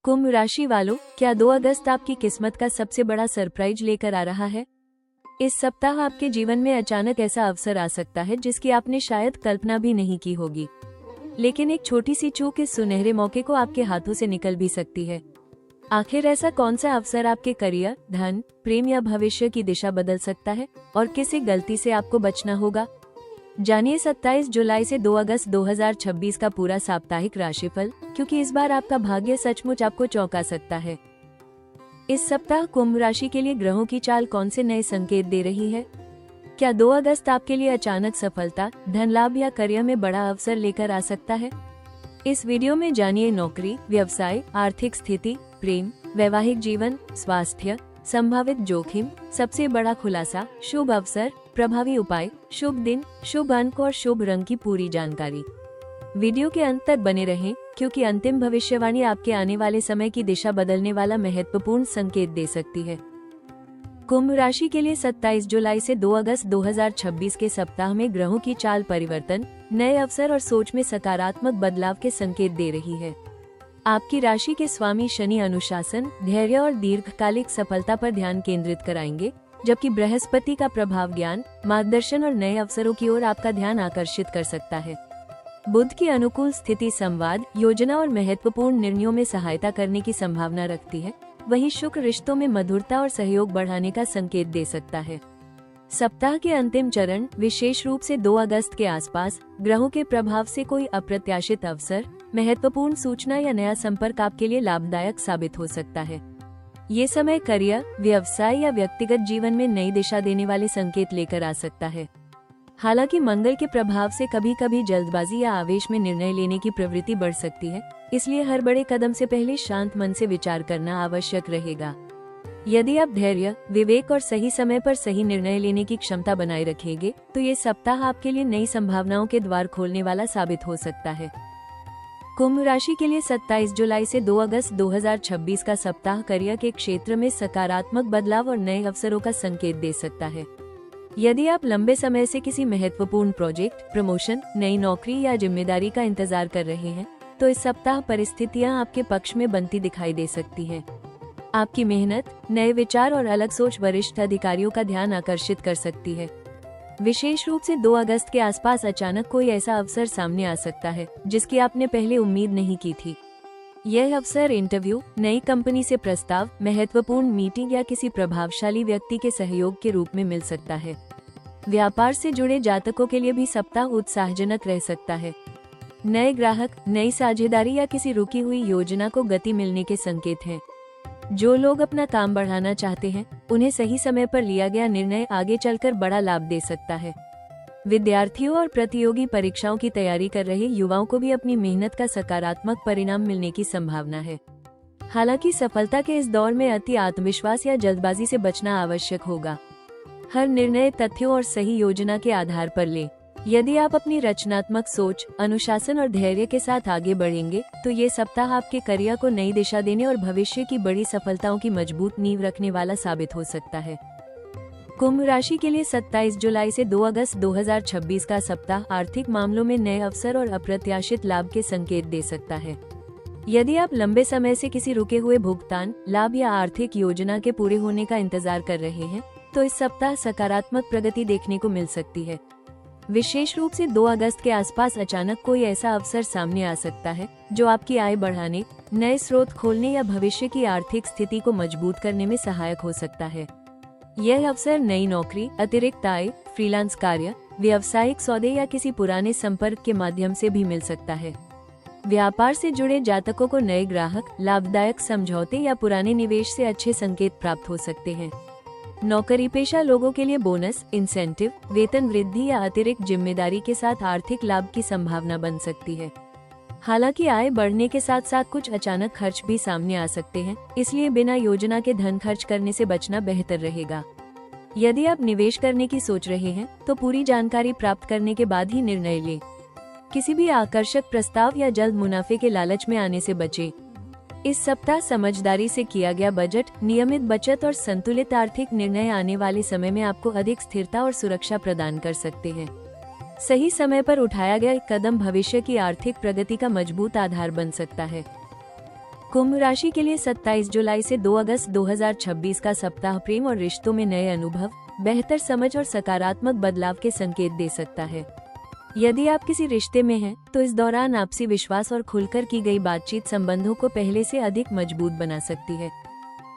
कुंभ राशि वालों, क्या 2 अगस्त आपकी किस्मत का सबसे बड़ा सरप्राइज लेकर आ रहा है? इस सप्ताह आपके जीवन में अचानक ऐसा अवसर आ सकता है जिसकी आपने शायद कल्पना भी नहीं की होगी। लेकिन एक छोटी सी चूक इस सुनहरे मौके को आपके हाथों से निकल भी सकती है। आखिर ऐसा कौन सा अवसर आपके करियर, धन, प्रेम या भविष्य की दिशा बदल सकता है और किसी गलती से आपको बचना होगा? जानिए 27 जुलाई से 2 अगस्त 2026 का पूरा साप्ताहिक राशिफल, क्योंकि इस बार आपका भाग्य सचमुच आपको चौंका सकता है। इस सप्ताह कुंभ राशि के लिए ग्रहों की चाल कौन से नए संकेत दे रही है? क्या 2 अगस्त आपके लिए अचानक सफलता, धन लाभ या करियर में बड़ा अवसर लेकर आ सकता है? इस वीडियो में जानिए नौकरी, व्यवसाय, आर्थिक स्थिति, प्रेम, वैवाहिक जीवन, स्वास्थ्य, संभावित जोखिम, सबसे बड़ा खुलासा, शुभ अवसर, प्रभावी उपाय, शुभ दिन, शुभ अंक और शुभ रंग की पूरी जानकारी। वीडियो के अंत तक बने रहें, क्योंकि अंतिम भविष्यवाणी आपके आने वाले समय की दिशा बदलने वाला महत्वपूर्ण संकेत दे सकती है। कुंभ राशि के लिए 27 जुलाई से 2 अगस्त 2026 के सप्ताह में ग्रहों की चाल परिवर्तन, नए अवसर और सोच में सकारात्मक बदलाव के संकेत दे रही है। आपकी राशि के स्वामी शनि अनुशासन, धैर्य और दीर्घकालिक सफलता पर ध्यान केंद्रित कराएंगे, जबकि बृहस्पति का प्रभाव ज्ञान, मार्गदर्शन और नए अवसरों की ओर आपका ध्यान आकर्षित कर सकता है। बुध की अनुकूल स्थिति संवाद, योजना और महत्वपूर्ण निर्णयों में सहायता करने की संभावना रखती है। वहीं शुक्र रिश्तों में मधुरता और सहयोग बढ़ाने का संकेत दे सकता है। सप्ताह के अंतिम चरण, विशेष रूप से 2 अगस्त के आसपास, ग्रहों के प्रभाव से कोई अप्रत्याशित अवसर, महत्वपूर्ण सूचना या नया संपर्क आपके लिए लाभदायक साबित हो सकता है। ये समय करियर, व्यवसाय या व्यक्तिगत जीवन में नई दिशा देने वाले संकेत लेकर आ सकता है। हालांकि मंगल के प्रभाव से कभी कभी जल्दबाजी या आवेश में निर्णय लेने की प्रवृत्ति बढ़ सकती है, इसलिए हर बड़े कदम से पहले शांत मन से विचार करना आवश्यक रहेगा। यदि आप धैर्य, विवेक और सही समय पर सही निर्णय लेने की क्षमता बनाए रखेंगे, तो ये सप्ताह आपके लिए नई संभावनाओं के द्वार खोलने वाला साबित हो सकता है। कुंभ राशि के लिए 27 जुलाई से 2 अगस्त 2026 का सप्ताह करियर के क्षेत्र में सकारात्मक बदलाव और नए अवसरों का संकेत दे सकता है। यदि आप लंबे समय से किसी महत्वपूर्ण प्रोजेक्ट, प्रमोशन, नई नौकरी या जिम्मेदारी का इंतजार कर रहे हैं, तो इस सप्ताह परिस्थितियां आपके पक्ष में बनती दिखाई दे सकती हैं। आपकी मेहनत, नए विचार और अलग सोच वरिष्ठ अधिकारियों का ध्यान आकर्षित कर सकती है। विशेष रूप से 2 अगस्त के आसपास अचानक कोई ऐसा अवसर सामने आ सकता है जिसकी आपने पहले उम्मीद नहीं की थी। यह अवसर इंटरव्यू, नई कंपनी से प्रस्ताव, महत्वपूर्ण मीटिंग या किसी प्रभावशाली व्यक्ति के सहयोग के रूप में मिल सकता है। व्यापार से जुड़े जातकों के लिए भी सप्ताह उत्साहजनक रह सकता है। नए ग्राहक, नई साझेदारी या किसी रुकी हुई योजना को गति मिलने के संकेत हैं। जो लोग अपना काम बढ़ाना चाहते हैं, उन्हें सही समय पर लिया गया निर्णय आगे चलकर बड़ा लाभ दे सकता है। विद्यार्थियों और प्रतियोगी परीक्षाओं की तैयारी कर रहे युवाओं को भी अपनी मेहनत का सकारात्मक परिणाम मिलने की संभावना है। हालांकि सफलता के इस दौर में अति आत्मविश्वास या जल्दबाजी से बचना आवश्यक होगा। हर निर्णय तथ्यों और सही योजना के आधार पर लें। यदि आप अपनी रचनात्मक सोच, अनुशासन और धैर्य के साथ आगे बढ़ेंगे, तो ये सप्ताह आपके करियर को नई दिशा देने और भविष्य की बड़ी सफलताओं की मजबूत नींव रखने वाला साबित हो सकता है। कुंभ राशि के लिए 27 जुलाई से 2 अगस्त 2026 का सप्ताह आर्थिक मामलों में नए अवसर और अप्रत्याशित लाभ के संकेत दे सकता है। यदि आप लंबे समय से किसी रुके हुए भुगतान, लाभ या आर्थिक योजना के पूरे होने का इंतजार कर रहे हैं, तो इस सप्ताह सकारात्मक प्रगति देखने को मिल सकती है। विशेष रूप से 2 अगस्त के आसपास अचानक कोई ऐसा अवसर सामने आ सकता है जो आपकी आय बढ़ाने, नए स्रोत खोलने या भविष्य की आर्थिक स्थिति को मजबूत करने में सहायक हो सकता है। यह अवसर नई नौकरी, अतिरिक्त आय, फ्रीलांस कार्य, व्यावसायिक सौदे या किसी पुराने संपर्क के माध्यम से भी मिल सकता है। व्यापार से जुड़े जातकों को नए ग्राहक, लाभदायक समझौते या पुराने निवेश से अच्छे संकेत प्राप्त हो सकते हैं। नौकरी पेशा लोगों के लिए बोनस, इंसेंटिव, वेतन वृद्धि या अतिरिक्त जिम्मेदारी के साथ आर्थिक लाभ की संभावना बन सकती है। हालांकि आय बढ़ने के साथ साथ कुछ अचानक खर्च भी सामने आ सकते हैं, इसलिए बिना योजना के धन खर्च करने से बचना बेहतर रहेगा। यदि आप निवेश करने की सोच रहे हैं, तो पूरी जानकारी प्राप्त करने के बाद ही निर्णय लें। किसी भी आकर्षक प्रस्ताव या जल्द मुनाफे के लालच में आने से बचें। इस सप्ताह समझदारी से किया गया बजट, नियमित बचत और संतुलित आर्थिक निर्णय आने वाले समय में आपको अधिक स्थिरता और सुरक्षा प्रदान कर सकते हैं। सही समय पर उठाया गया एक कदम भविष्य की आर्थिक प्रगति का मजबूत आधार बन सकता है। कुंभ राशि के लिए 27 जुलाई से 2 अगस्त 2026 का सप्ताह प्रेम और रिश्तों में नए अनुभव, बेहतर समझ और सकारात्मक बदलाव के संकेत दे सकता है। यदि आप किसी रिश्ते में हैं, तो इस दौरान आपसी विश्वास और खुलकर की गई बातचीत संबंधों को पहले से अधिक मजबूत बना सकती है।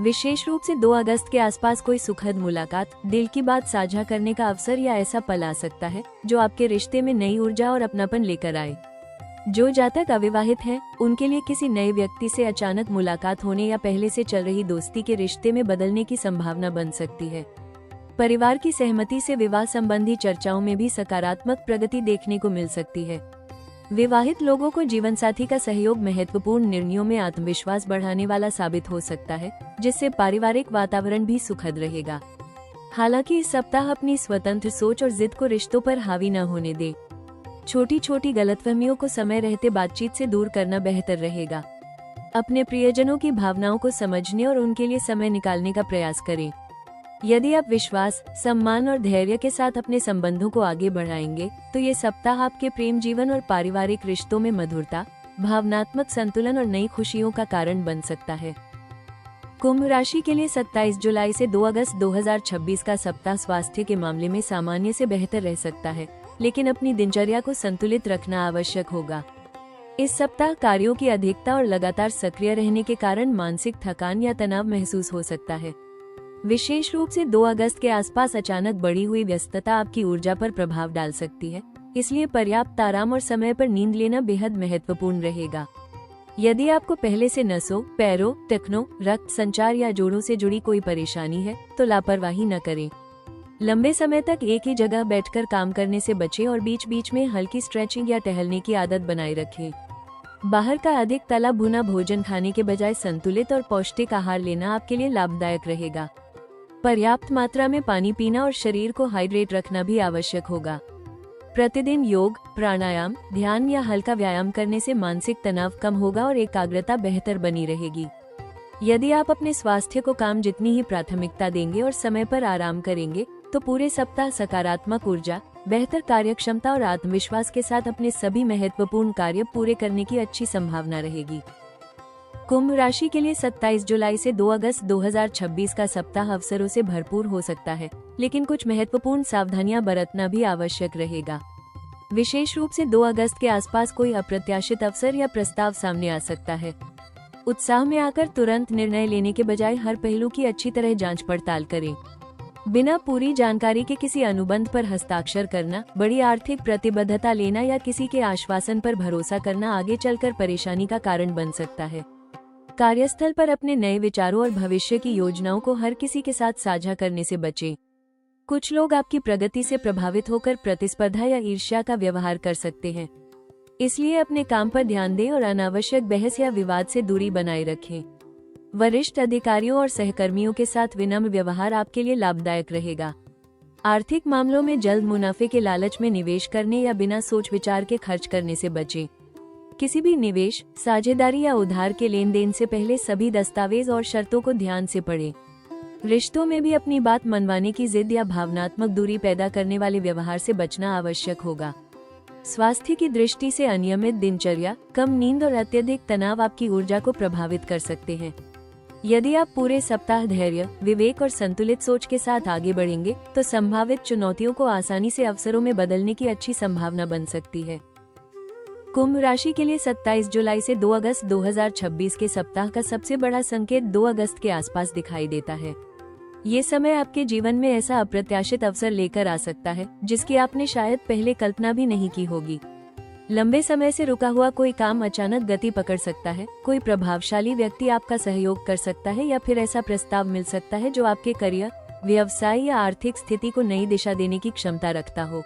विशेष रूप से 2 अगस्त के आसपास कोई सुखद मुलाकात, दिल की बात साझा करने का अवसर या ऐसा पल आ सकता है जो आपके रिश्ते में नई ऊर्जा और अपनापन लेकर आए। जो जातक अविवाहित हैं, उनके लिए किसी नए व्यक्ति से अचानक मुलाकात होने या पहले से चल रही दोस्ती के रिश्ते में बदलने की संभावना बन सकती है। परिवार की सहमति से विवाह संबंधी चर्चाओं में भी सकारात्मक प्रगति देखने को मिल सकती है। विवाहित लोगों को जीवनसाथी का सहयोग महत्वपूर्ण निर्णयों में आत्मविश्वास बढ़ाने वाला साबित हो सकता है, जिससे पारिवारिक वातावरण भी सुखद रहेगा। हालांकि इस सप्ताह अपनी स्वतंत्र सोच और जिद को रिश्तों पर हावी न होने दे। छोटी छोटी गलतफहमियों को समय रहते बातचीत से दूर करना बेहतर रहेगा। अपने प्रियजनों की भावनाओं को समझने और उनके लिए समय निकालने का प्रयास करें। यदि आप विश्वास, सम्मान और धैर्य के साथ अपने संबंधों को आगे बढ़ाएंगे, तो ये सप्ताह आपके प्रेम जीवन और पारिवारिक रिश्तों में मधुरता, भावनात्मक संतुलन और नई खुशियों का कारण बन सकता है। कुंभ राशि के लिए 27 जुलाई से 2 अगस्त 2026 का सप्ताह स्वास्थ्य के मामले में सामान्य से बेहतर रह सकता है, लेकिन अपनी दिनचर्या को संतुलित रखना आवश्यक होगा। इस सप्ताह कार्यों की अधिकता और लगातार सक्रिय रहने के कारण मानसिक थकान या तनाव महसूस हो सकता है। विशेष रूप से 2 अगस्त के आसपास अचानक बढ़ी हुई व्यस्तता आपकी ऊर्जा पर प्रभाव डाल सकती है, इसलिए पर्याप्त आराम और समय पर नींद लेना बेहद महत्वपूर्ण रहेगा। यदि आपको पहले से नसों, पैरों, टखनों, रक्त संचार या जोड़ों से जुड़ी कोई परेशानी है, तो लापरवाही न करें। लंबे समय तक एक ही जगह बैठकर काम करने से बचें और बीच बीच में हल्की स्ट्रेचिंग या टहलने की आदत बनाए रखें। बाहर का अधिक तला भुना भोजन खाने के बजाय संतुलित और पौष्टिक आहार लेना आपके लिए लाभदायक रहेगा। पर्याप्त मात्रा में पानी पीना और शरीर को हाइड्रेट रखना भी आवश्यक होगा। प्रतिदिन योग, प्राणायाम, ध्यान या हल्का व्यायाम करने से मानसिक तनाव कम होगा और एकाग्रता बेहतर बनी रहेगी। यदि आप अपने स्वास्थ्य को काम जितनी ही प्राथमिकता देंगे और समय पर आराम करेंगे, तो पूरे सप्ताह सकारात्मक ऊर्जा, बेहतर कार्यक्षमता और आत्मविश्वास के साथ अपने सभी महत्वपूर्ण कार्य पूरे करने की अच्छी संभावना रहेगी। कुंभ राशि के लिए 27 जुलाई से 2 अगस्त 2026 का सप्ताह अवसरों से भरपूर हो सकता है, लेकिन कुछ महत्वपूर्ण सावधानियां बरतना भी आवश्यक रहेगा। विशेष रूप से 2 अगस्त के आसपास कोई अप्रत्याशित अवसर या प्रस्ताव सामने आ सकता है। उत्साह में आकर तुरंत निर्णय लेने के बजाय हर पहलू की अच्छी तरह जांच पड़ताल करें। बिना पूरी जानकारी के किसी अनुबंध पर हस्ताक्षर करना, बड़ी आर्थिक प्रतिबद्धता लेना या किसी के आश्वासन पर भरोसा करना आगे चलकर परेशानी का कारण बन सकता है। कार्यस्थल पर अपने नए विचारों और भविष्य की योजनाओं को हर किसी के साथ साझा करने से बचें। कुछ लोग आपकी प्रगति से प्रभावित होकर प्रतिस्पर्धा या ईर्ष्या का व्यवहार कर सकते हैं, इसलिए अपने काम पर ध्यान दें और अनावश्यक बहस या विवाद से दूरी बनाए रखें। वरिष्ठ अधिकारियों और सहकर्मियों के साथ विनम्र व्यवहार आपके लिए लाभदायक रहेगा। आर्थिक मामलों में जल्द मुनाफे के लालच में निवेश करने या बिना सोच विचार के खर्च करने से बचें। किसी भी निवेश, साझेदारी या उधार के लेन देन से पहले सभी दस्तावेज और शर्तों को ध्यान से पढ़ें। रिश्तों में भी अपनी बात मनवाने की जिद या भावनात्मक दूरी पैदा करने वाले व्यवहार से बचना आवश्यक होगा। स्वास्थ्य की दृष्टि से अनियमित दिनचर्या, कम नींद और अत्यधिक तनाव आपकी ऊर्जा को प्रभावित कर सकते हैं। यदि आप पूरे सप्ताह धैर्य, विवेक और संतुलित सोच के साथ आगे बढ़ेंगे, तो संभावित चुनौतियों को आसानी से अवसरों में बदलने की अच्छी संभावना बन सकती है। कुंभ राशि के लिए 27 जुलाई से 2 अगस्त 2026 के सप्ताह का सबसे बड़ा संकेत 2 अगस्त के आसपास दिखाई देता है। ये समय आपके जीवन में ऐसा अप्रत्याशित अवसर लेकर आ सकता है, जिसकी आपने शायद पहले कल्पना भी नहीं की होगी। लंबे समय से रुका हुआ कोई काम अचानक गति पकड़ सकता है, कोई प्रभावशाली व्यक्ति आपका सहयोग कर सकता है या फिर ऐसा प्रस्ताव मिल सकता है जो आपके करियर, व्यवसाय या आर्थिक स्थिति को नई दिशा देने की क्षमता रखता हो।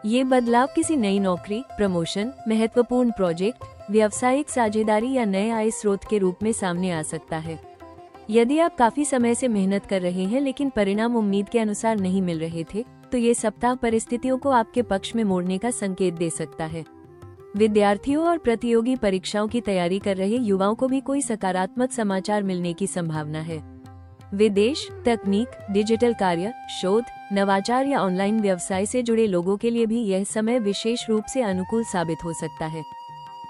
ये बदलाव किसी नई नौकरी, प्रमोशन, महत्वपूर्ण प्रोजेक्ट, व्यावसायिक साझेदारी या नए आय स्रोत के रूप में सामने आ सकता है। यदि आप काफी समय से मेहनत कर रहे हैं लेकिन परिणाम उम्मीद के अनुसार नहीं मिल रहे थे, तो ये सप्ताह परिस्थितियों को आपके पक्ष में मोड़ने का संकेत दे सकता है। विद्यार्थियों और प्रतियोगी परीक्षाओं की तैयारी कर रहे युवाओं को भी कोई सकारात्मक समाचार मिलने की संभावना है। विदेश, तकनीक, डिजिटल कार्य, शोध, नवाचार या ऑनलाइन व्यवसाय से जुड़े लोगों के लिए भी यह समय विशेष रूप से अनुकूल साबित हो सकता है।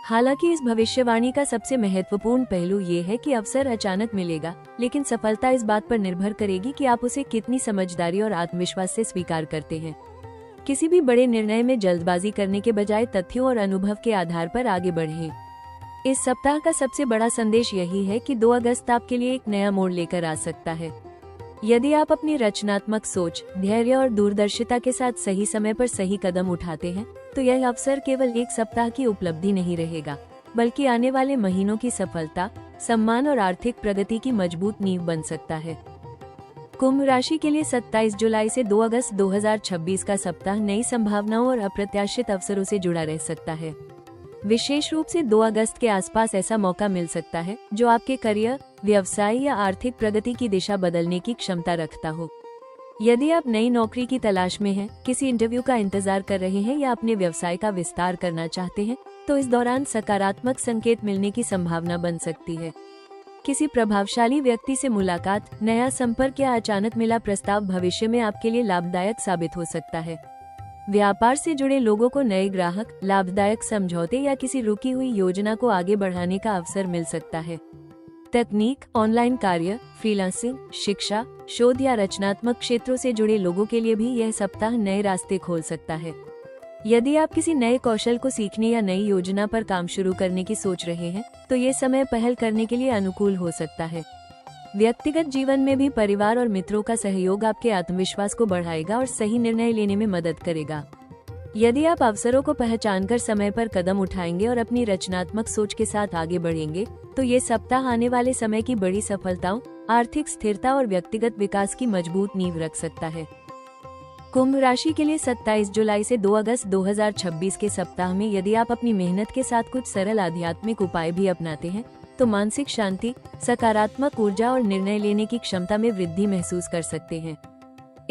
हालांकि इस भविष्यवाणी का सबसे महत्वपूर्ण पहलू ये है कि अवसर अचानक मिलेगा, लेकिन सफलता इस बात पर निर्भर करेगी कि आप उसे कितनी समझदारी और आत्मविश्वास से स्वीकार करते हैं। किसी भी बड़े निर्णय में जल्दबाजी करने के बजाय तथ्यों और अनुभव के आधार पर आगे बढ़ें। इस सप्ताह का सबसे बड़ा संदेश यही है कि 2 अगस्त आपके लिए एक नया मोड़ लेकर आ सकता है। यदि आप अपनी रचनात्मक सोच, धैर्य और दूरदर्शिता के साथ सही समय पर सही कदम उठाते हैं, तो यह अवसर केवल एक सप्ताह की उपलब्धि नहीं रहेगा, बल्कि आने वाले महीनों की सफलता, सम्मान और आर्थिक प्रगति की मजबूत नींव बन सकता है। कुंभ राशि के लिए 27 जुलाई से 2 अगस्त 2026 का सप्ताह नई संभावनाओं और अप्रत्याशित अवसरों से जुड़ा रह सकता है। विशेष रूप से 2 अगस्त के आसपास ऐसा मौका मिल सकता है जो आपके करियर, व्यवसाय या आर्थिक प्रगति की दिशा बदलने की क्षमता रखता हो। यदि आप नई नौकरी की तलाश में हैं, किसी इंटरव्यू का इंतजार कर रहे हैं या अपने व्यवसाय का विस्तार करना चाहते हैं, तो इस दौरान सकारात्मक संकेत मिलने की संभावना बन सकती है। किसी प्रभावशाली व्यक्ति से मुलाकात, नया संपर्क या अचानक मिला प्रस्ताव भविष्य में आपके लिए लाभदायक साबित हो सकता है। व्यापार से जुड़े लोगों को नए ग्राहक, लाभदायक समझौते या किसी रुकी हुई योजना को आगे बढ़ाने का अवसर मिल सकता है। तकनीक, ऑनलाइन कार्य, फ्रीलांसिंग, शिक्षा, शोध या रचनात्मक क्षेत्रों से जुड़े लोगों के लिए भी यह सप्ताह नए रास्ते खोल सकता है। यदि आप किसी नए कौशल को सीखने या नई योजना पर काम शुरू करने की सोच रहे हैं, तो ये समय पहल करने के लिए अनुकूल हो सकता है। व्यक्तिगत जीवन में भी परिवार और मित्रों का सहयोग आपके आत्मविश्वास को बढ़ाएगा और सही निर्णय लेने में मदद करेगा। यदि आप अवसरों को पहचानकर समय पर कदम उठाएंगे और अपनी रचनात्मक सोच के साथ आगे बढ़ेंगे, तो ये सप्ताह आने वाले समय की बड़ी सफलताओं, आर्थिक स्थिरता और व्यक्तिगत विकास की मजबूत नींव रख सकता है। कुंभ राशि के लिए 27 जुलाई से 2 अगस्त 2026 के सप्ताह में यदि आप अपनी मेहनत के साथ कुछ सरल आध्यात्मिक उपाय भी अपनाते हैं, तो मानसिक शांति, सकारात्मक ऊर्जा और निर्णय लेने की क्षमता में वृद्धि महसूस कर सकते हैं।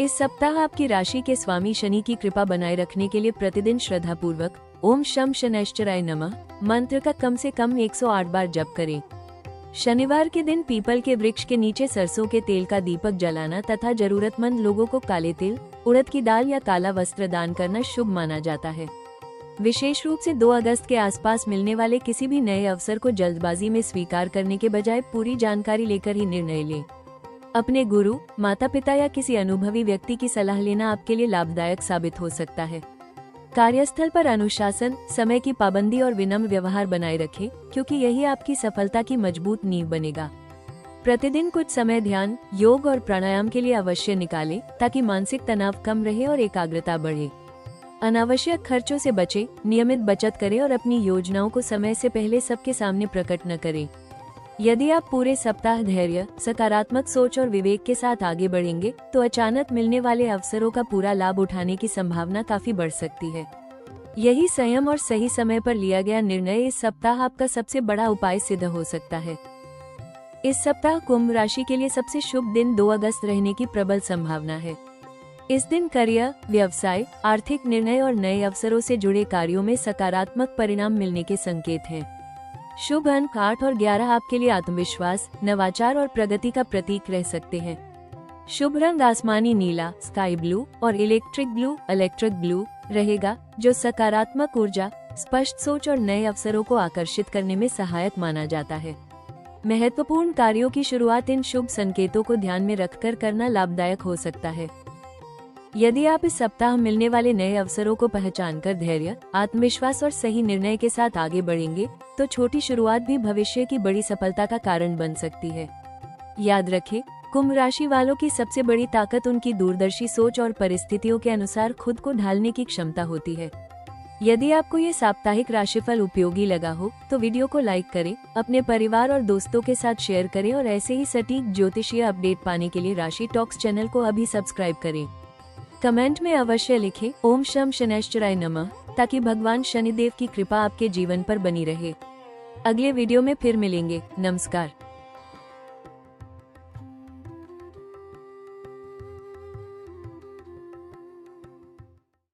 इस सप्ताह आपकी राशि के स्वामी शनि की कृपा बनाए रखने के लिए प्रतिदिन श्रद्धापूर्वक ओम शम शनैश्चराय नमः मंत्र का कम से कम 108 बार जप करें। शनिवार के दिन पीपल के वृक्ष के नीचे सरसों के तेल का दीपक जलाना तथा जरूरतमंद लोगों को काले तिल, उड़द की दाल या काला वस्त्र दान करना शुभ माना जाता है। विशेष रूप से 2 अगस्त के आसपास मिलने वाले किसी भी नए अवसर को जल्दबाजी में स्वीकार करने के बजाय पूरी जानकारी लेकर ही निर्णय लें। अपने गुरु, माता पिता या किसी अनुभवी व्यक्ति की सलाह लेना आपके लिए लाभदायक साबित हो सकता है। कार्यस्थल पर अनुशासन, समय की पाबंदी और विनम्र व्यवहार बनाए रखें, क्योंकि यही आपकी सफलता की मजबूत नींव बनेगा। प्रतिदिन कुछ समय ध्यान, योग और प्राणायाम के लिए अवश्य निकालें, ताकि मानसिक तनाव कम रहे और एकाग्रता बढ़े। अनावश्यक खर्चों से बचें, नियमित बचत करें और अपनी योजनाओं को समय से पहले सबके सामने प्रकट न करें। यदि आप पूरे सप्ताह धैर्य, सकारात्मक सोच और विवेक के साथ आगे बढ़ेंगे, तो अचानक मिलने वाले अवसरों का पूरा लाभ उठाने की संभावना काफी बढ़ सकती है। यही संयम और सही समय पर लिया गया निर्णय इस सप्ताह आपका सबसे बड़ा उपाय सिद्ध हो सकता है। इस सप्ताह कुंभ राशि के लिए सबसे शुभ दिन 2 अगस्त रहने की प्रबल संभावना है। इस दिन करियर, व्यवसाय, आर्थिक निर्णय और नए अवसरों से जुड़े कार्यों में सकारात्मक परिणाम मिलने के संकेत हैं। शुभ अंक 8 और 11 आपके लिए आत्मविश्वास, नवाचार और प्रगति का प्रतीक रह सकते हैं। शुभ रंग आसमानी नीला, स्काई ब्लू और इलेक्ट्रिक ब्लू रहेगा, जो सकारात्मक ऊर्जा, स्पष्ट सोच और नए अवसरों को आकर्षित करने में सहायक माना जाता है। महत्वपूर्ण कार्यों की शुरुआत इन शुभ संकेतों को ध्यान में रखकर करना लाभदायक हो सकता है। यदि आप इस सप्ताह मिलने वाले नए अवसरों को पहचानकर धैर्य, आत्मविश्वास और सही निर्णय के साथ आगे बढ़ेंगे, तो छोटी शुरुआत भी भविष्य की बड़ी सफलता का कारण बन सकती है। याद रखें, कुंभ राशि वालों की सबसे बड़ी ताकत उनकी दूरदर्शी सोच और परिस्थितियों के अनुसार खुद को ढालने की क्षमता होती है। यदि आपको ये साप्ताहिक राशिफल उपयोगी लगा हो, तो वीडियो को लाइक करें, अपने परिवार और दोस्तों के साथ शेयर करें और ऐसे ही सटीक ज्योतिषीय अपडेट पाने के लिए राशि टॉक्स चैनल को अभी सब्सक्राइब करें। कमेंट में अवश्य लिखें ओम शम शनैश्चराय नमः, ताकि भगवान शनिदेव की कृपा आपके जीवन पर बनी रहे। अगले वीडियो में फिर मिलेंगे। नमस्कार।